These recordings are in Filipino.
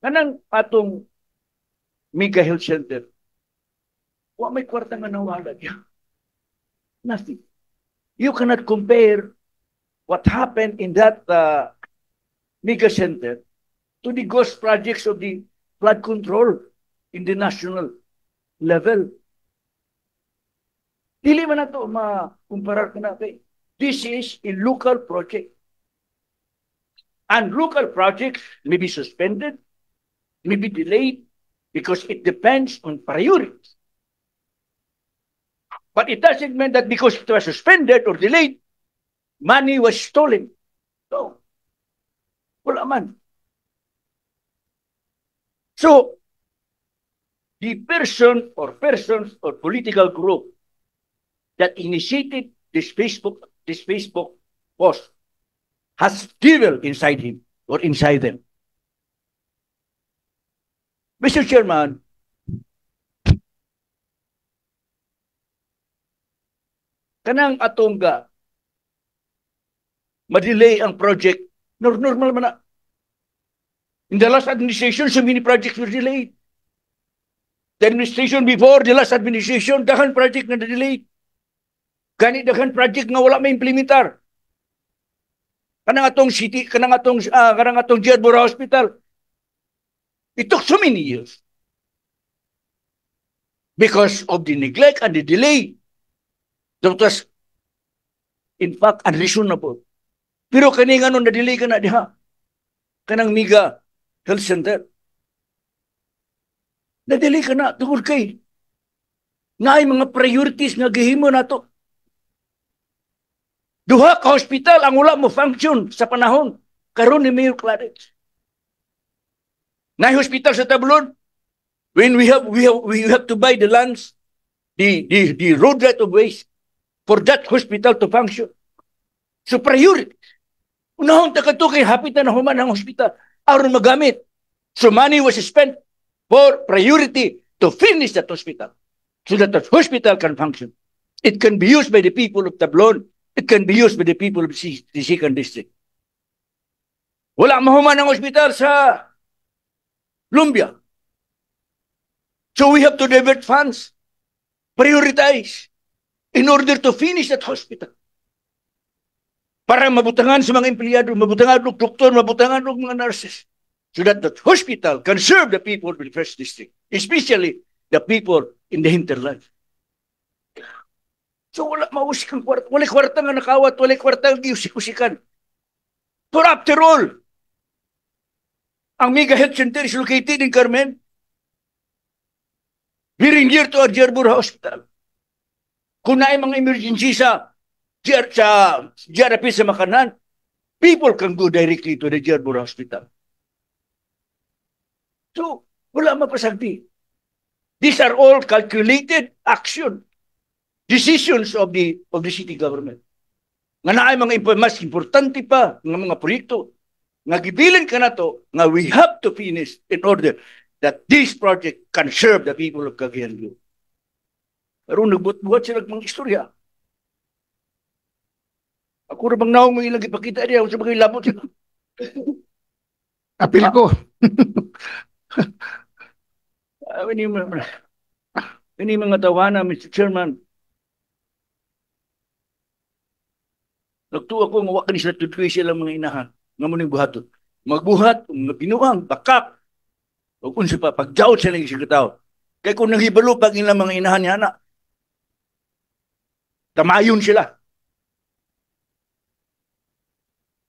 Kanang atong Mega Health Center, wa may kwarta nga nawala niya. Nothing. You cannot compare what happened in that Mega Center to the ghost projects of the flood control in the national level. Dili man nato makumparar ka natin. This is a local project. And local projects may be suspended, may be delayed, because it depends on priorities. But it doesn't mean that because it was suspended or delayed, money was stolen. No. Wala man. So, the person or persons or political group that initiated this Facebook post has devil inside him or inside them. Mr. Chairman, kanang atong madelay ang project, normal man na. In the last administration, so many projects were delayed. The administration before, the last administration, dahan project na delayed. Gani dahan project nga wala ma-implementar. Kanang atong city, kanang atong Jedburgh Hospital. It took so many years. Because of the neglect and the delay. That was, in fact, unreasonable. Pero kani nga nung na-delay ka na diha, kanang Mega Health Center, na-delay ka na, tungkol kay, na ay mga priorities nga gihimo na to. Duha ka hospital ang wala mo function sa panahon karon ni Mayor Clarence. Na hospital sa Tablon, when we have to buy the lands, the road right of ways for that hospital to function. So priority. Unahon ta kadto kay hapit na human ang hospital aron magamit. So money was spent for priority to finish that hospital so that the hospital can function. It can be used by the people of Tablon. It can be used by the people of the second district. Wala mahuman ang hospital sa Lumbia. So we have to divert funds, prioritize, in order to finish that hospital. Para mabutangan sa mga empleyado, mabutangan ng doktor, mabutangan ng mga nurses. So that the hospital can serve the people of the first district, especially the people in the hinterland. So wala mausik ang kwarta. Wala kwarta nga nakawat, wala kwarta nga giusik-usikan. For after all, ang Mega Health Center is located in Carmen, very near to our Jedburgh Hospital. Kung na mga emergency sa GRP sa Makanan, people can go directly to the Jedburgh Hospital. So, wala mapasagdi. These are all calculated action, decisions of the city government. Nga naay mga mas importante pa ng mga proyekto nga gibilin ka na to nga we have to finish in order that this project can serve the people of Cagayan de Oro. Pero nagbuhat sila mga istorya. Ako na bang naong mga ilang ipakita niya sa mga ilabot sila. Apil ko. Ini mga tawanan, Mr. Chairman. Nagtuwa ko nga wakan sila tutuwi sila mga inahan. Nga mo buhatot. Magbuhat, mga binuang, bakak. O kung sa pagjaot sila ng sigataw. Kaya kung naghibalo pag ilang mga inahan niya na, tamayon sila.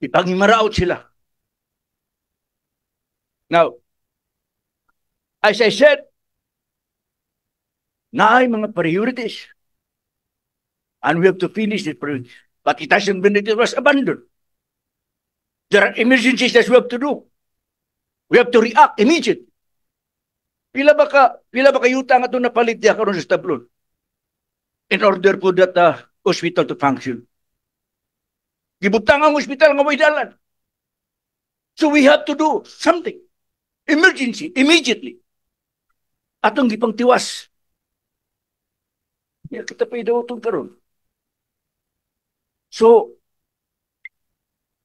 Ipangimaraot sila. Now, as I said, naay mga priorities. And we have to finish the priorities. But it hasn't been, it was abandoned. There are emergencies that we have to do. We have to react immediately. Pila ba ka yuta nga ito napalit niya karon sa Tablon in order for that hospital to function. Gibutang ang hospital nga may dalan. So we have to do something. Emergency, immediately. Atong gipang tiwas. Ya, kita pa idawatong karon. So,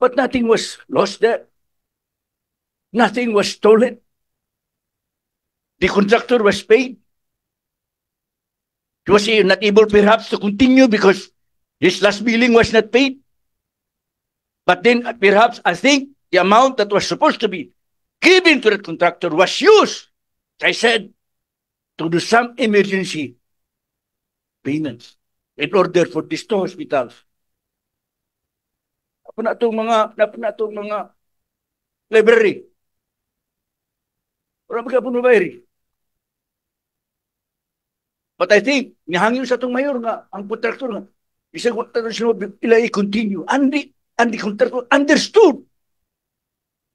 but nothing was lost there. Nothing was stolen. The contractor was paid. He was not able perhaps to continue because his last billing was not paid. But then perhaps I think the amount that was supposed to be given to the contractor was used, as I said, to do some emergency payments in order for these two hospitals. Apa na itong mga library? Wala ba po bayari? But I think, nihangin sa itong mayor nga, ang contractor nga, isang contractor ila i-continue. And the contractor understood.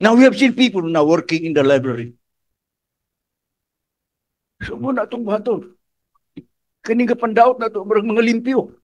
Now we have seen people now working in the library. So muna itong baton. Kaning kapandaot na ito, mga limpyo.